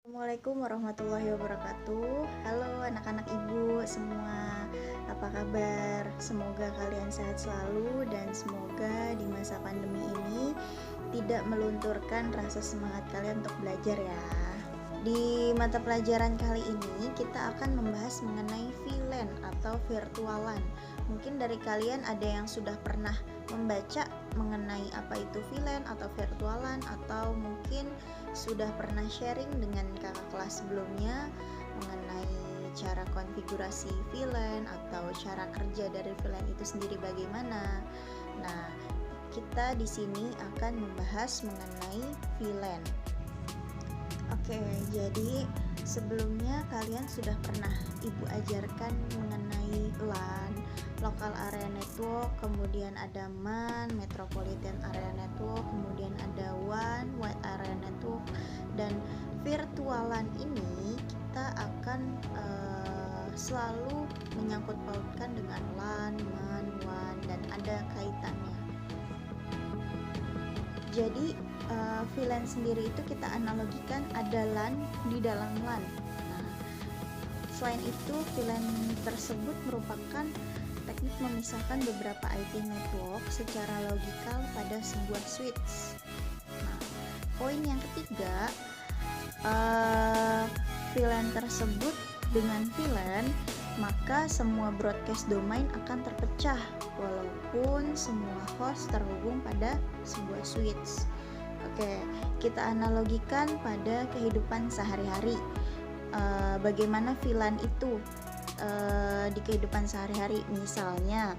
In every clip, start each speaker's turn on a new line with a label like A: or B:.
A: Assalamualaikum warahmatullahi wabarakatuh. Halo anak-anak ibu semua, apa kabar? Semoga kalian sehat selalu dan semoga di masa pandemi ini tidak melunturkan rasa semangat kalian untuk belajar ya. Di mata pelajaran kali ini kita akan membahas mengenai VLAN atau virtualan. Mungkin dari kalian ada yang sudah pernah membaca mengenai apa itu VLAN atau virtualan, atau mungkin sudah pernah sharing dengan kakak kelas sebelumnya mengenai cara konfigurasi VLAN atau cara kerja dari VLAN itu sendiri bagaimana. Nah, kita di sini akan membahas mengenai VLAN. Oke, jadi sebelumnya kalian sudah pernah ibu ajarkan mengenai LAN, Local Area Network, kemudian ada MAN, Metropolitan Area Network, kemudian ada WAN, Wide Area Network, dan virtualan ini kita akan selalu menyangkut pautkan dengan LAN, MAN, WAN, dan ada kaitannya. Jadi VLAN sendiri itu kita analogikan ada LAN di dalam LAN. Nah, selain itu VLAN tersebut merupakan teknik memisahkan beberapa IP network secara logikal pada sebuah switch. Nah, poin yang ketiga, VLAN tersebut dengan VLAN maka semua broadcast domain akan terpecah walaupun semua host terhubung pada sebuah switch. Oke, kita analogikan pada kehidupan sehari-hari. Bagaimana VLAN itu di kehidupan sehari-hari? Misalnya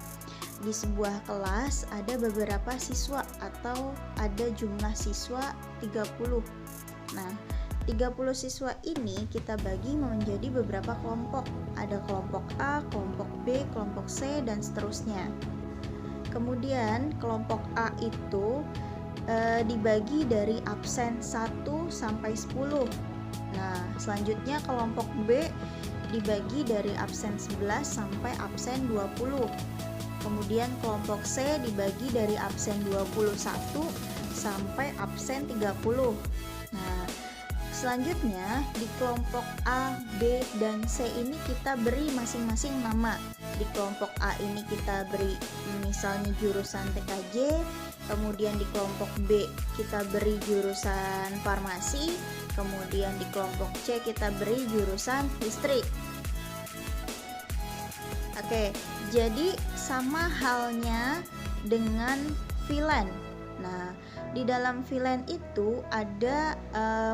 A: di sebuah kelas ada beberapa siswa atau ada jumlah siswa 30. Nah, 30 siswa ini kita bagi menjadi beberapa kelompok. Ada kelompok A, kelompok B, kelompok C, dan seterusnya. Kemudian kelompok A itu dibagi dari absen 1 sampai 10. Nah, selanjutnya kelompok B dibagi dari absen 11 sampai absen 20. Kemudian kelompok C dibagi dari absen 21 sampai absen 30. Nah, selanjutnya di kelompok A, B, dan C ini kita beri masing-masing nama. Di kelompok A ini kita beri misalnya jurusan TKJ, kemudian di kelompok B kita beri jurusan farmasi, kemudian di kelompok C kita beri jurusan listrik. Oke, jadi sama halnya dengan VLAN. Nah, di dalam VLAN itu ada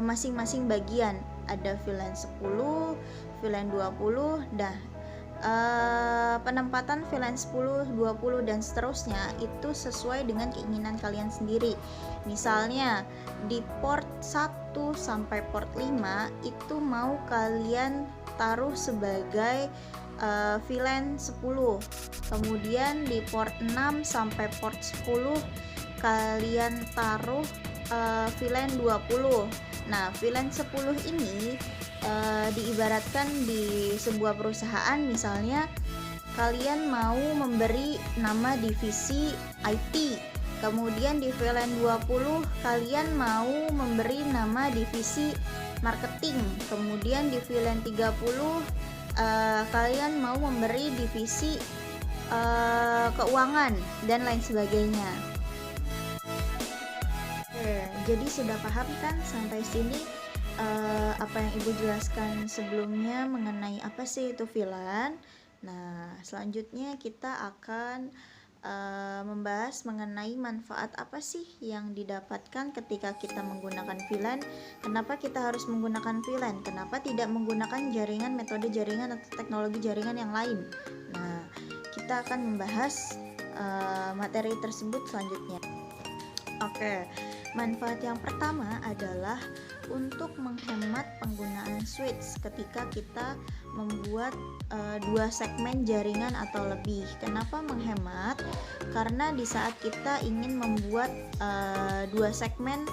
A: masing-masing bagian. Ada VLAN 10, VLAN 20, penempatan VLAN 10, 20, dan seterusnya itu sesuai dengan keinginan kalian sendiri. Misalnya di port 1 sampai port 5 itu mau kalian taruh sebagai VLAN 10. Kemudian di port 6 sampai port 10 kalian taruh VLAN 20. Nah, VLAN 10 ini diibaratkan di sebuah perusahaan, misalnya kalian mau memberi nama divisi IT. Kemudian di VLAN 20 kalian mau memberi nama divisi marketing. Kemudian di VLAN 30 kalian mau memberi divisi keuangan dan lain sebagainya. Jadi sudah paham kan sampai sini apa yang ibu jelaskan sebelumnya mengenai apa sih itu VLAN. Nah, selanjutnya kita akan membahas mengenai manfaat apa sih yang didapatkan ketika kita menggunakan VLAN. Kenapa kita harus menggunakan VLAN? Kenapa tidak menggunakan jaringan, metode jaringan atau teknologi jaringan yang lain? Nah, kita akan membahas materi tersebut selanjutnya. Oke, manfaat yang pertama adalah untuk menghemat penggunaan switch ketika kita membuat dua segmen jaringan atau lebih. Kenapa menghemat? Karena di saat kita ingin membuat dua segmen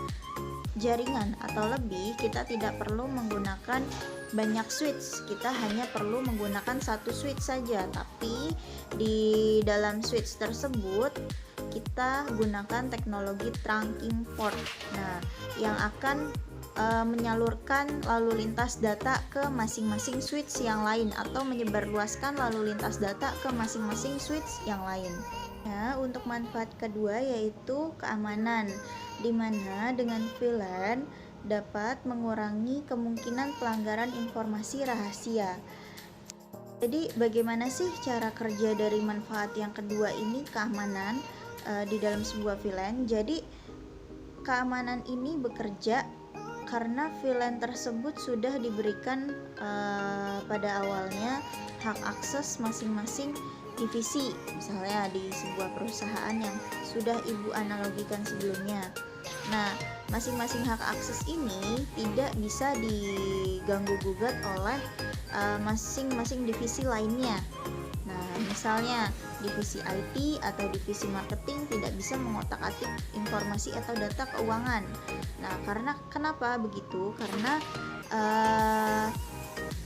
A: jaringan atau lebih, kita tidak perlu menggunakan banyak switch. Kita hanya perlu menggunakan satu switch saja, tapi di dalam switch tersebut kita gunakan teknologi trunking port. Nah, yang akan menyalurkan lalu lintas data ke masing-masing switch yang lain atau menyebarluaskan lalu lintas data ke masing-masing switch yang lain. Nah, untuk manfaat kedua yaitu keamanan, di mana dengan VLAN dapat mengurangi kemungkinan pelanggaran informasi rahasia. Jadi bagaimana sih cara kerja dari manfaat yang kedua ini, keamanan di dalam sebuah VLAN? Jadi keamanan ini bekerja karena VLAN tersebut sudah diberikan pada awalnya hak akses masing-masing divisi, misalnya di sebuah perusahaan yang sudah ibu analogikan sebelumnya. Nah, masing-masing hak akses ini tidak bisa diganggu-gugat oleh masing-masing divisi lainnya. Nah, misalnya divisi IT atau divisi marketing tidak bisa mengotak-atik informasi atau data keuangan. Nah, karena kenapa begitu? Karena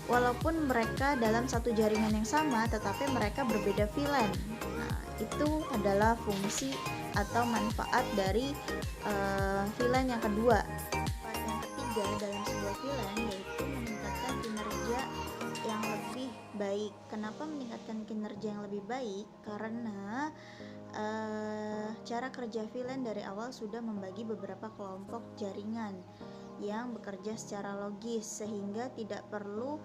A: walaupun mereka dalam satu jaringan yang sama, tetapi mereka berbeda VLAN. Nah, itu adalah fungsi atau manfaat dari VLAN yang kedua. Manfaat yang ketiga dalam sebuah VLAN yaitu meningkatkan kinerja yang lebih baik. Kenapa meningkatkan kinerja yang lebih baik? Karena cara kerja VLAN dari awal sudah membagi beberapa kelompok jaringan yang bekerja secara logis, sehingga tidak perlu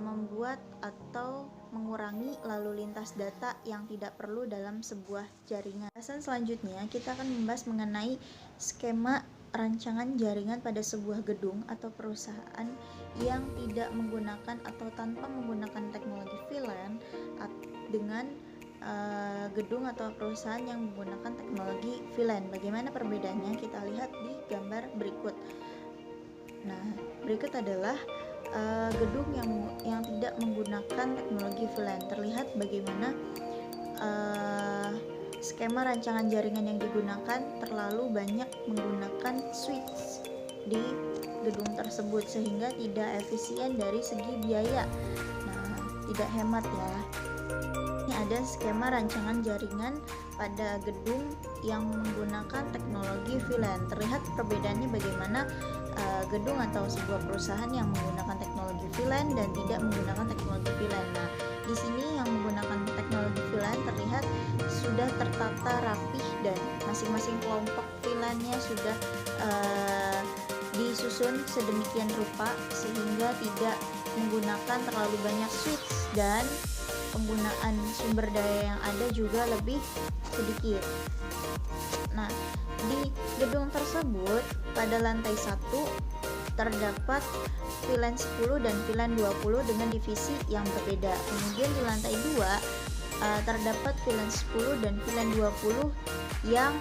A: membuat atau mengurangi lalu lintas data yang tidak perlu dalam sebuah jaringan. Bahasan selanjutnya kita akan membahas mengenai skema rancangan jaringan pada sebuah gedung atau perusahaan yang tidak menggunakan atau tanpa menggunakan teknologi VLAN dengan gedung atau perusahaan yang menggunakan teknologi VLAN. Bagaimana perbedaannya? Kita lihat di gambar berikut. Nah, berikut adalah gedung yang tidak menggunakan teknologi VLAN. Terlihat bagaimana skema rancangan jaringan yang digunakan terlalu banyak menggunakan switch di gedung tersebut, sehingga tidak efisien dari segi biaya. Nah, tidak hemat ya. Ini ada skema rancangan jaringan pada gedung yang menggunakan teknologi VLAN. Terlihat perbedaannya bagaimana gedung atau sebuah perusahaan yang menggunakan teknologi VLAN dan tidak menggunakan teknologi VLAN. Nah, di sini yang menggunakan teknologi VLAN terlihat sudah tertata rapih dan masing-masing kelompok VLAN-nya sudah disusun sedemikian rupa sehingga tidak menggunakan terlalu banyak switch dan penggunaan sumber daya yang ada juga lebih sedikit. Nah, di gedung tersebut pada lantai 1 terdapat VLAN 10 dan VLAN 20 dengan divisi yang berbeda. Kemudian di lantai 2 terdapat VLAN 10 dan VLAN 20 yang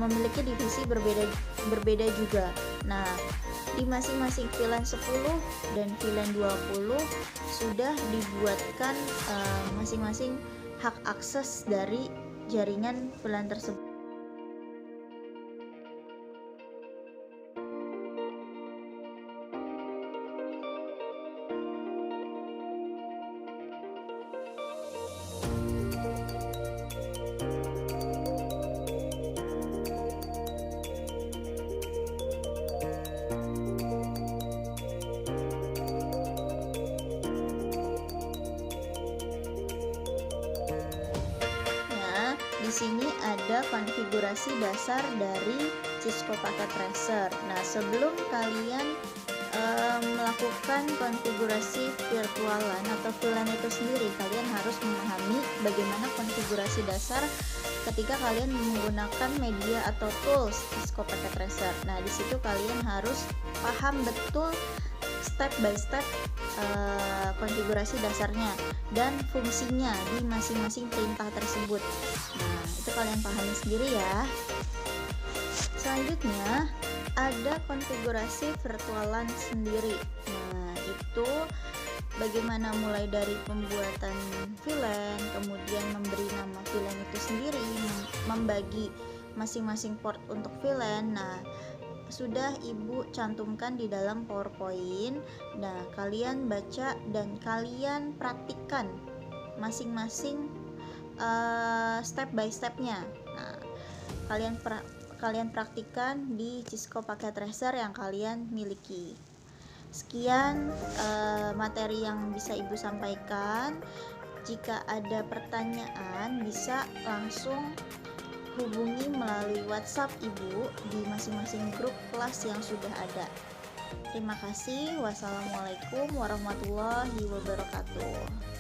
A: memiliki divisi berbeda juga. Nah, di masing-masing VLAN 10 dan VLAN 20 sudah dibuatkan masing-masing hak akses dari jaringan VLAN tersebut. Di sini ada konfigurasi dasar dari Cisco Packet Tracer. Nah, sebelum kalian melakukan konfigurasi virtualan atau VLAN itu sendiri, kalian harus memahami bagaimana konfigurasi dasar ketika kalian menggunakan media atau tools Cisco Packet Tracer. Nah, di situ kalian harus paham betul step by step konfigurasi dasarnya dan fungsinya di masing-masing perintah tersebut. Nah, itu kalian pahami sendiri ya. Selanjutnya ada konfigurasi virtualan sendiri. Nah, itu bagaimana mulai dari pembuatan VLAN, kemudian memberi nama VLAN itu sendiri, membagi masing-masing port untuk VLAN. Nah, sudah ibu cantumkan di dalam PowerPoint. Nah, kalian baca dan kalian praktikkan masing-masing step by stepnya. Nah, kalian praktikkan di Cisco Packet Tracer yang kalian miliki. Sekian materi yang bisa Ibu sampaikan. Jika ada pertanyaan bisa langsung hubungi melalui WhatsApp Ibu di masing-masing grup kelas yang sudah ada. Terima kasih. Wassalamualaikum warahmatullahi wabarakatuh.